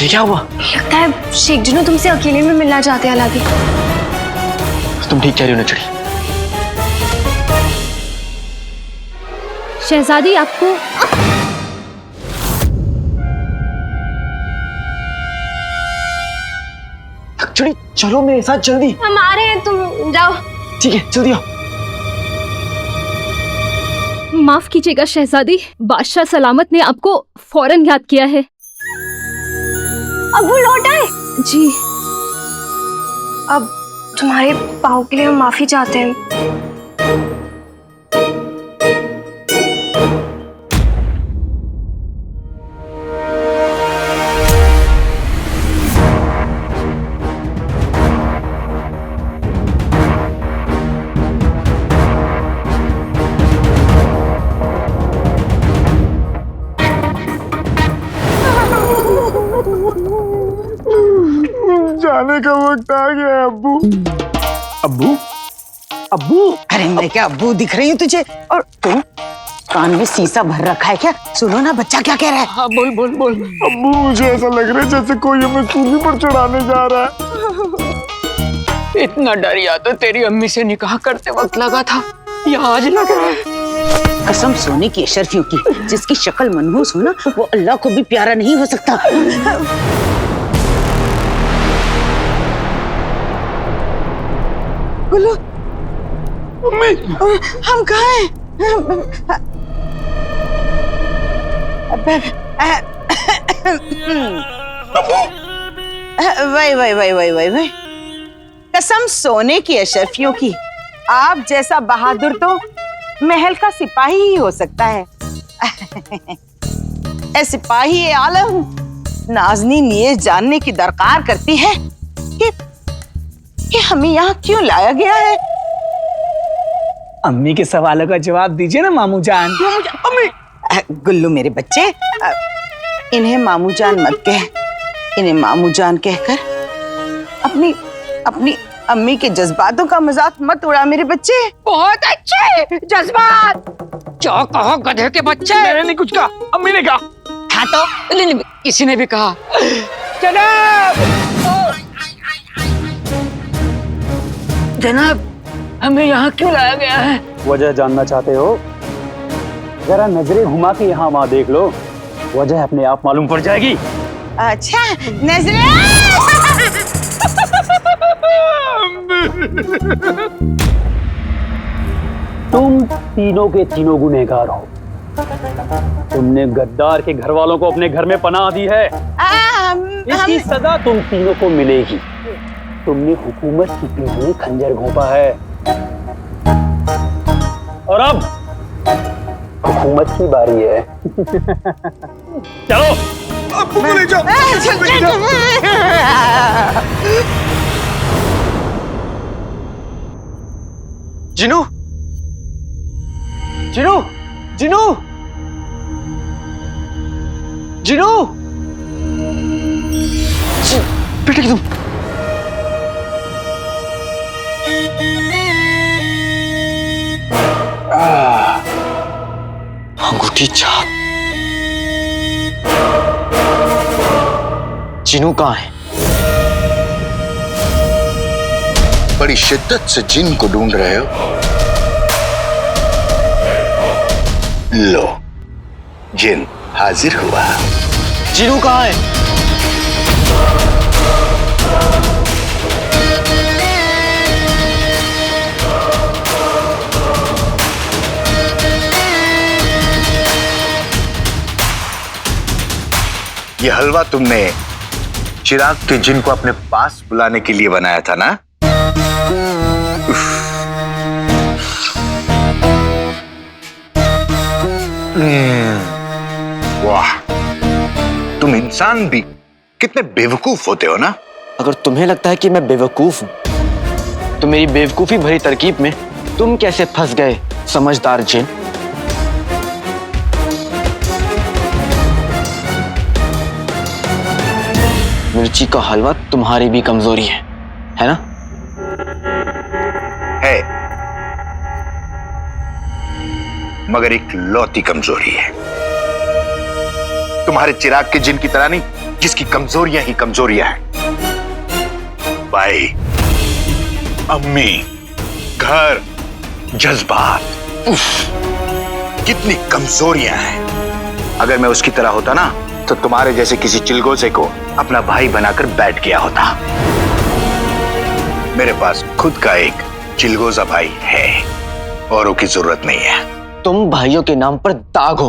ये क्या हुआ? लगता है शेख जिन्नू तुमसे अकेले में मिलना चाहते हैं अलादी। तुम ठीक कह रही हो नचड़ी। शहजादी आपको नचड़ी चलो मेरे साथ जल्दी। हम आ रहे हैं, तुम जाओ। ठीक है जल्दी आओ। माफ कीजिएगा शहजादी, बादशाह सलामत ने आपको फौरन याद किया है। अब वो लौट आए? जी। अब तुम्हारे पाँव के लिए हम माफी चाहते हैं। जाने का वक्त आ गया अब्बू। अब्बू? अब्बू? अरे मैं क्या अब्बू दिख रही हूँ तुझे? और तुम कान में शीशा भर रखा है क्या? सुनो ना, बच्चा क्या कह रहा है? हाँ बोल बोल बोल। अब्बू मुझे ऐसा लग रहा है जैसे कोई हमें सूली पर चढ़ाने जा रहा है। इतना डर या तो तेरी अम्मी से निकाह करते वक्त लगा था, या आज लग रहा है। कसम सोने की अशरफियों की, जिसकी शक्ल मनहूस हो ना, वो अल्लाह को भी प्यारा नहीं हो सकता। गुल्लू, हम कहाँ हैं? वही कसम सोने की अशरफियों की, आप जैसा बहादुर तो महल का सिपाही ही हो सकता है। ए सिपाही ए आलम, नाज़नीन ये जानने की दरकार करती है कि हमें यहाँ क्यों लाया गया है। अम्मी के सवालों का जवाब दीजिए ना मामू जान। गुल्लू मेरे बच्चे, इन्हें मामू जान मत कह, इन्हें मामू जान कहकर अपनी अपनी अम्मी के जज्बातों का मजाक मत उड़ा मेरे बच्चे। बहुत अच्छे जज्बात। क्या कहा गधे के बच्चे? मैंने नहीं कुछ कहा, अम्मी ने कहा। हाँ तो नहीं, किसी ने भी कहा। जनाब, जनाब हमें यहाँ क्यों लाया गया है? वजह जानना चाहते हो? जरा नजरें घुमा के यहाँ वहाँ देख लो, वजह अपने आप मालूम पड़ जाएगी। अच्छा नजरे। तुम तीनों के तीनों गुनहगार हो। तुमने गद्दार के घर वालों को अपने घर में पनाह दी है। इसकी सजा तुम तीनों को मिलेगी। तुमने हुकूमत की पीठ में खंजर घोंपा है और अब हुकूमत की बारी है। चलो अब्बू को ले जाओ। जिनू, जिनू, जिनू, जिनू, बेटे तुम। अंगूठी छाप। जिनू कहाँ है? बड़ी शिद्दत से जिन को ढूंढ रहे हो? लो, जिन हाजिर हुआ। जिनू कहाँ है? ये हलवा तुमने चिराग के जिन को अपने पास बुलाने के लिए बनाया था ना? वाह, तुम इंसान भी कितने बेवकूफ होते हो ना। अगर तुम्हें लगता है कि मैं बेवकूफ हूं, तो मेरी बेवकूफी भरी तरकीब में तुम कैसे फंस गए समझदार जिन? मिर्ची का हलवा तुम्हारी भी कमजोरी है ना? है, मगर एक लौती कमजोरी है। तुम्हारे चिराग के जिन की तरह नहीं, जिसकी कमजोरियां ही कमजोरियां हैं। भाई, अम्मी, घर, जज्बात, उफ, कितनी कमजोरियां हैं। अगर मैं उसकी तरह होता ना तो तुम्हारे जैसे किसी चिलगोजे को अपना भाई बनाकर बैठ गया होता। मेरे पास खुद का एक चिलगोजा भाई है, औरों की जरूरत नहीं है। तुम भाइयों के नाम पर दाग हो।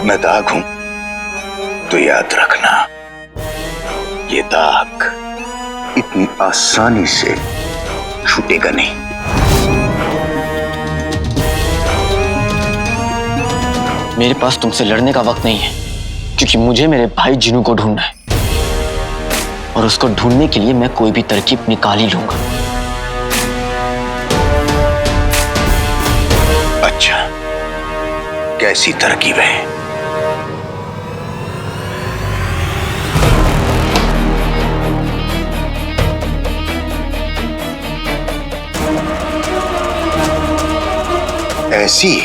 मैं दाग हूं तो याद रखना, ये दाग इतनी आसानी से छूटेगा नहीं। मेरे पास तुमसे लड़ने का वक्त नहीं है, क्योंकि मुझे मेरे भाई जिनू को ढूंढना है, और उसको ढूंढने के लिए मैं कोई भी तरकीब निकाल ही लूंगा। अच्छा, कैसी तरकीब है? ऐसी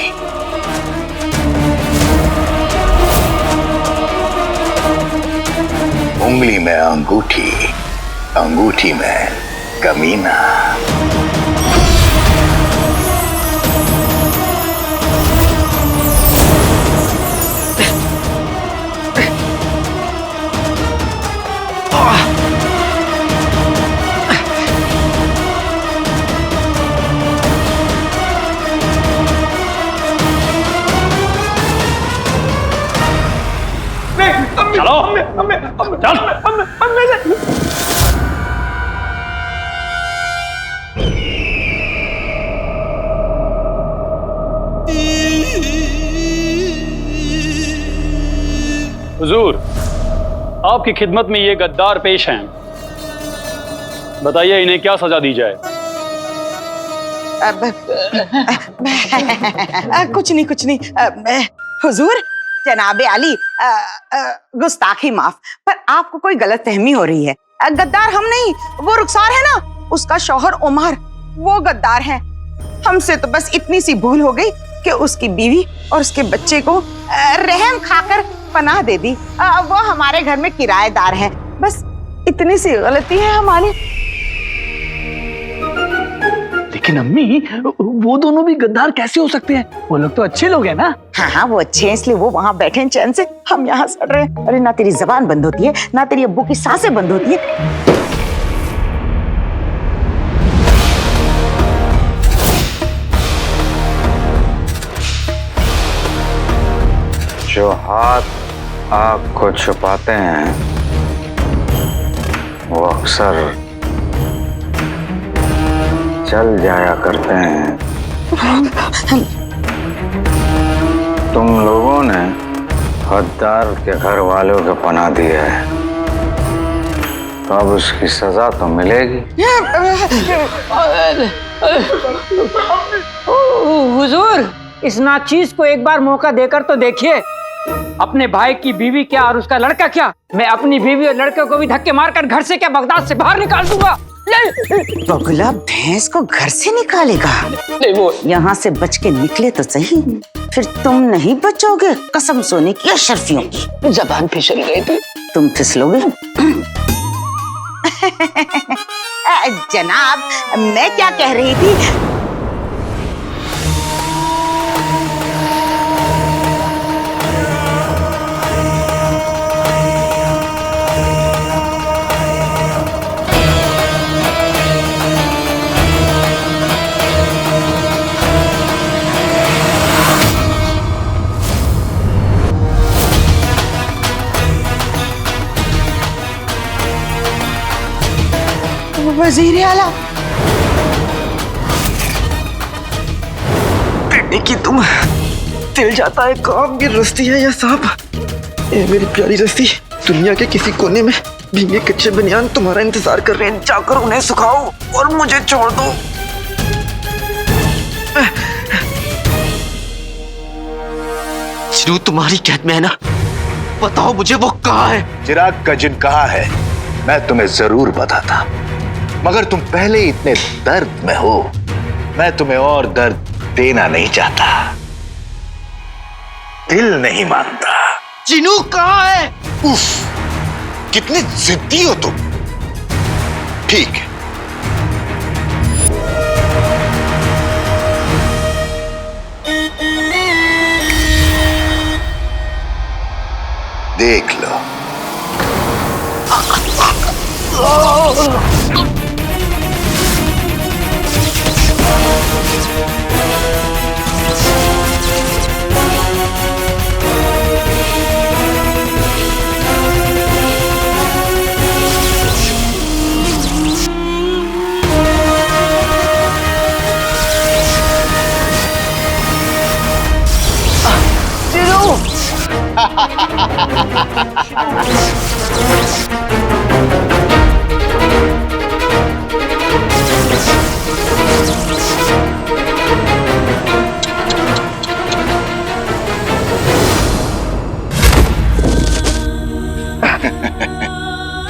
उंगली में अंगूठी, अंगूठी में कमीना। चलो चल। हुजूर, आपकी खिदमत में ये गद्दार पेश हैं। बताइए इन्हें क्या सजा दी जाए? कुछ नहीं। हुजूर, जनाबे आली, गुस्ताखी माफ, पर आपको कोई गलतफहमी हो रही है। गद्दार हम नहीं, वो रुखसार है ना, उसका शौहर उमर, वो गद्दार है। हमसे तो बस इतनी सी भूल हो गई कि उसकी बीवी और उसके बच्चे को रहम खाकर पनाह दे दी। वो हमारे घर में किराएदार हैं, बस इतनी सी गलती है हमारी। लेकिन अम्मी, वो दोनों भी गद्दार कैसे हो सकते हैं? वो लोग तो अच्छे लोग हैं ना। हाँ, वो अच्छे हैं, इसलिए वो वहाँ बैठे हैं चैन से, हम यहाँ सड़ रहे हैं। अरे ना तेरी जबान बंद होती है, ना तेरी अब्बू की सांसें बंद होती है। जो हाथ आग को छुपाते हैं वो अक्सर चल जाया करते हैं। तुम लोगों ने हद्दार के घर वालों को पनाह दिया है, तो अब उसकी सजा तो मिलेगी। हुजूर, इस नाचीज को एक बार मौका देकर तो देखिए। अपने भाई की बीवी क्या और उसका लड़का क्या, मैं अपनी बीवी और लड़के को भी धक्के मारकर घर से क्या बगदाद से बाहर निकाल दूंगा। बगुला भैंस को घर से निकालेगा? नहीं, वो यहाँ से बच के निकले तो सही, फिर तुम नहीं बचोगे, कसम सोने की अशरफियों की। जबान फिसल गई थी। तुम फिसलोगे? जनाब, मैं क्या कह रही थी? वजीर आला, कि तुम तिल जाता है काम की रस्ती है या सांप? ए मेरी प्यारी रस्ती, दुनिया के किसी कोने में भीगे कच्चे बनियान तुम्हारा इंतजार कर रहे हैं। जाकर उन्हें सुखाओ और मुझे छोड़ दो। जिनू तुम्हारी कैद में है ना, बताओ मुझे वो कहाँ है? चिराग का जिन कहाँ है मैं तुम्हें जरूर बताता, मगर तुम पहले इतने दर्द में हो, मैं तुम्हें और दर्द देना नहीं चाहता, दिल नहीं मानता। चिनू कहाँ है? उफ, कितने जिद्दी हो तुम। ठीक है, देख लो।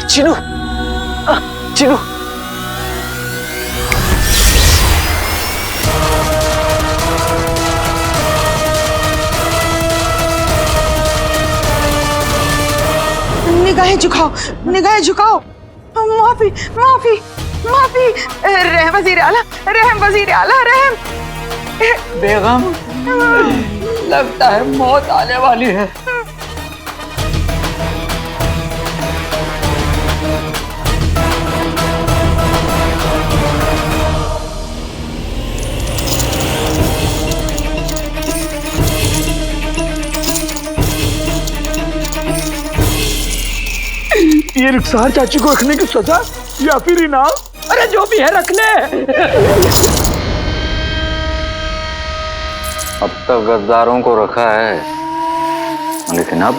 चिनू, चिनू, निगाहें झुकाओ, निगाहें झुकाओ। माफी, माफी, माफी। रहम वजीर आला, रहम वजीर आला, रहम। बेगम, लगता है मौत आने वाली है। ये रुखसार चाची को रखने की सजा या फिर इनाम? अरे जो भी है रख ले। अब तक गद्दारों को रखा है, लेकिन अब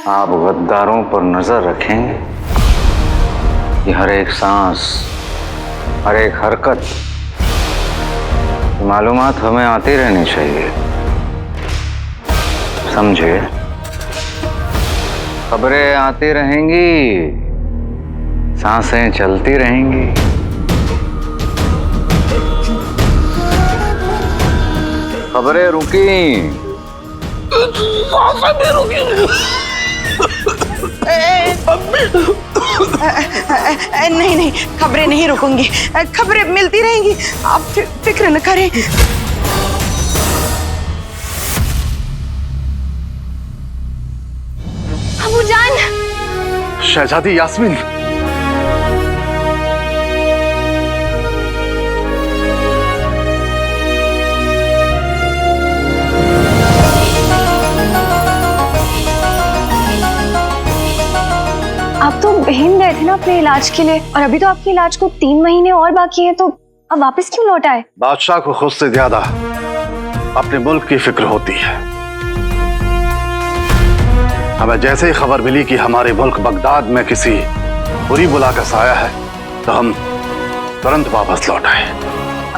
आप गद्दारों पर नजर रखेंगे कि हर एक सांस, हर एक हरकत की मालूमात हमें आती रहनी चाहिए, समझे? खबरें आती रहेंगी, सांसें चलती रहेंगी। खबरें रुकी, सांसें भी रुकी। नहीं नहीं, खबरें नहीं रुकूंगी, खबरें मिलती रहेंगी, आप फिक्र न करें। अबूजान, शहजादी यास्मीन, आप तो हिंद गए थे ना अपने इलाज के लिए, और अभी तो आपके इलाज को 3 महीने और बाकी हैं, तो अब वापस क्यों लौट आए? बादशाह को खुद से ज्यादा अपने मुल्क की फिक्र होती है। हमें जैसे ही खबर मिली कि हमारे मुल्क बगदाद में किसी बुरी बुला का साया है, तो हम तुरंत वापस लौट आए।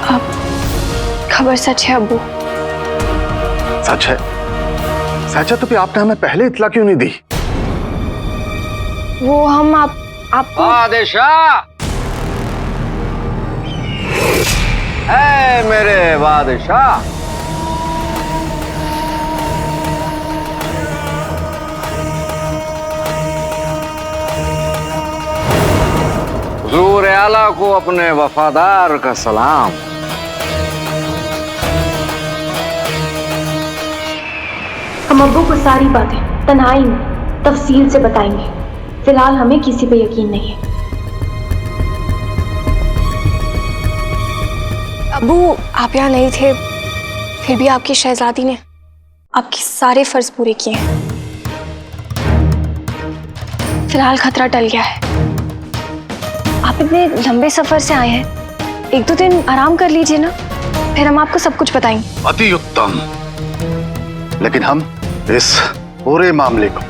अब खबर सच है अब्बू? सच है। सच है तो फिर आपने हमें पहले इत्तला क्यों नहीं दी? वो हम आपको बादशाह है मेरे बादशाह। हुजूर आला को अपने वफादार का सलाम। हम अब्बू को सारी बातें तन्हाई में तफसील से बताएंगे। फिलहाल हमें किसी पे यकीन नहीं है। अब्बू, आप यहाँ नहीं थे, फिर भी आपकी शहजादी ने आपके सारे फर्ज पूरे किए हैं। फिलहाल खतरा टल गया है। आप इतने लंबे सफर से आए हैं, 1-2 दिन आराम कर लीजिए ना, फिर हम आपको सब कुछ बताएंगे। अति उत्तम, लेकिन हम इस पूरे मामले को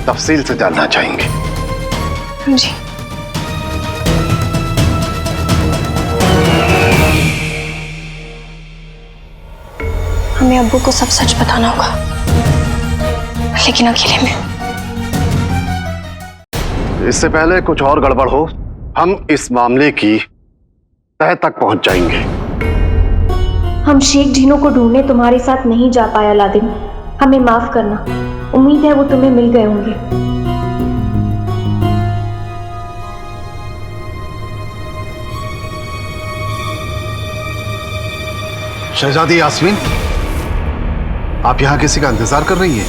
तफसील से जानना चाहेंगे। जी। हमें अब्बू को सब सच बताना होगा, लेकिन अकेले में। इससे पहले कुछ और गड़बड़ हो, हम इस मामले की तह तक पहुंच जाएंगे। हम शेख ढीनो को ढूंढने तुम्हारे साथ नहीं जा पाया अलादीन, हमें माफ करना। उम्मीद है वो तुम्हें मिल गए होंगे। शहजादी यास्मीन, आप यहाँ किसी का इंतजार कर रही हैं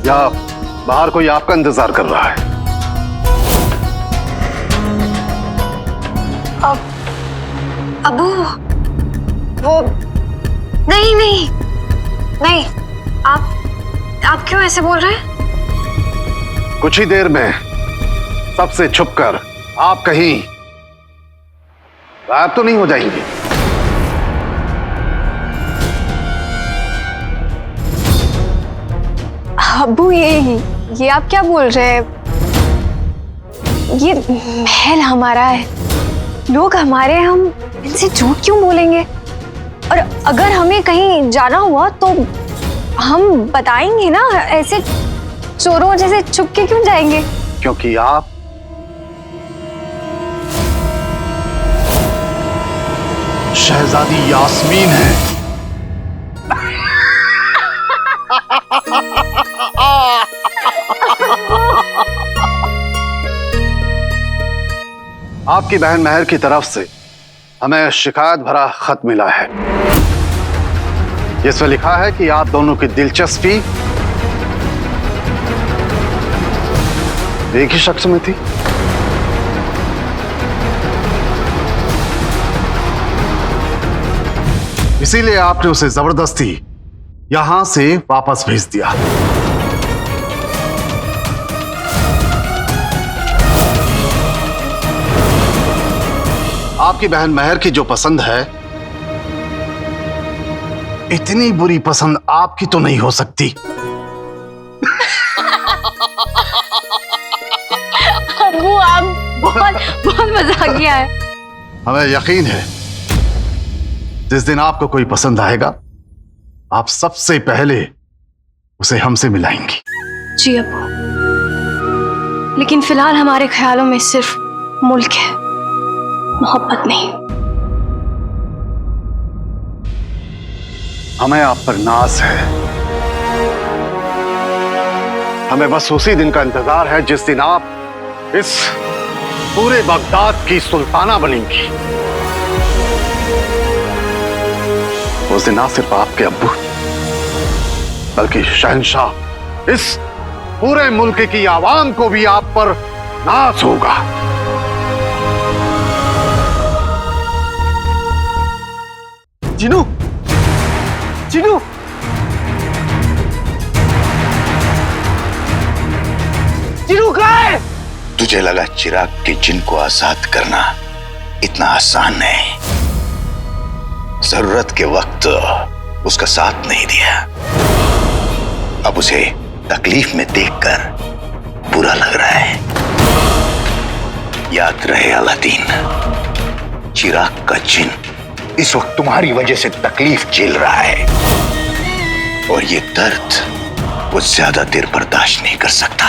या बाहर कोई आपका इंतजार कर रहा है? अबू, वो नहीं नहीं नहीं, आप क्यों ऐसे बोल रहे हैं? कुछ ही देर में सबसे छुपकर आप कहीं गायब तो नहीं हो जाएंगे? अबू, ये आप क्या बोल रहे हैं? ये महल हमारा है, लोग हमारे, हम इनसे झूठ क्यों बोलेंगे? और अगर हमें कहीं जाना हुआ तो हम बताएंगे ना, ऐसे चोरों जैसे छुप के क्यों जाएंगे? क्योंकि आप शहजादी यास्मीन हैं। आपकी बहन महर की तरफ से हमें शिकायत भरा खत मिला है, जिसमें लिखा है कि आप दोनों की दिलचस्पी एक ही शख्स में थी। इसीलिए आपने उसे जबरदस्ती यहां से वापस भेज दिया। आपकी बहन महर की जो पसंद है, इतनी बुरी पसंद आपकी तो नहीं हो सकती। अबू, आप बहुत मजाकिया है। हमें यकीन है जिस दिन आपको कोई पसंद आएगा, आप सबसे पहले उसे हमसे मिलाएंगी। जी अबू, लेकिन फिलहाल हमारे ख्यालों में सिर्फ मुल्क है, मोहब्बत नहीं। हमें आप पर नाज है। हमें बस उसी दिन का इंतजार है जिस दिन आप इस पूरे बगदाद की सुल्ताना बनेंगी। उस दिन ना सिर्फ आपके अब्बू बल्कि शहंशाह, इस पूरे मुल्क की आवाम को भी आप पर नाज होगा। जिनू, जिनू, जिनू कहाँ है? तुझे लगा चिराग के जिन को आजाद करना इतना आसान नहीं। जरूरत के वक्त उसका साथ नहीं दिया, अब उसे तकलीफ में देखकर बुरा लग रहा है। याद रहे अलादीन, चिराग का जिन इस वक्त तुम्हारी वजह से तकलीफ झेल रहा है, और ये दर्द वो ज्यादा देर बर्दाश्त नहीं कर सकता,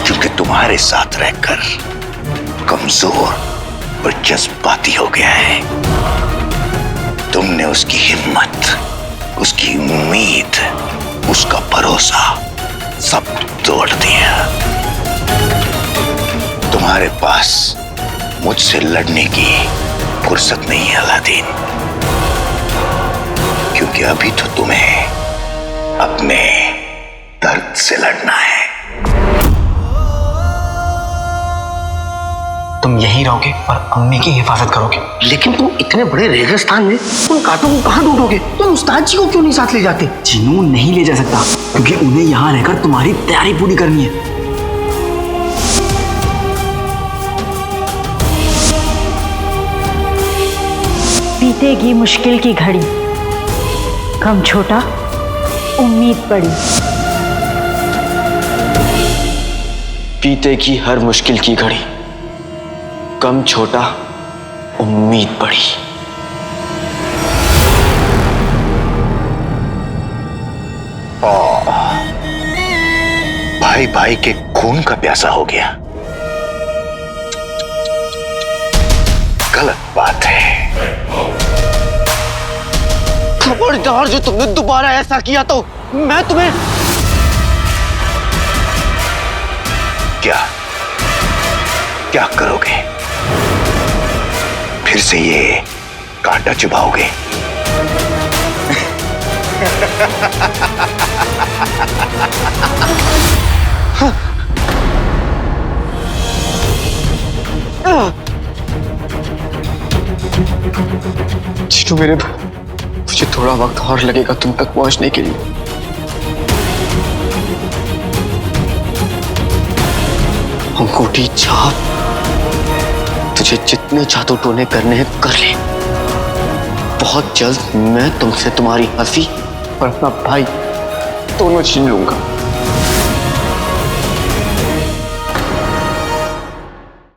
क्योंकि तुम्हारे साथ रहकर कमजोर और जज्बाती हो गया है। तुमने उसकी हिम्मत, उसकी उम्मीद, उसका भरोसा सब तोड़ दिया। तुम्हारे पास मुझसे लड़ने की फुर्सत नहीं है अलादीन, क्योंकि अभी तो तुम्हें अपने दर्द से लड़ना है। तुम यहीं रहोगे और अम्मी की हिफाजत करोगे, लेकिन तुम इतने बड़े रेगिस्तान में उन कांटों को कहाँ ढूंढोगे? तुम उस्ताद जी को क्यों नहीं साथ ले जाते? जिनू नहीं ले जा सकता, क्योंकि उन्हें यहाँ रहकर तुम्हारी तैयारी पूरी करनी है। बीतेगी मुश्किल की घड़ी, कम छोटा उम्मीद बड़ी। बीतेगी हर मुश्किल की घड़ी, कम छोटा उम्मीद बड़ी। भाई भाई के खून का प्यासा हो गया। गलत बात है। खबरदार, जो तुमने दोबारा ऐसा किया तो मैं तुम्हें। क्या करोगे? फिर से ये कांटा चुभाओगे? जीनू मेरे, मुझे थोड़ा वक्त और लगेगा तुम तक पहुंचने के लिए। अंगूठी छाप, तुझे जितने जादू टोने करने हैं कर ले। बहुत जल्द मैं तुमसे तुम्हारी हंसी और अपना भाई दोनों छीन लूंगा।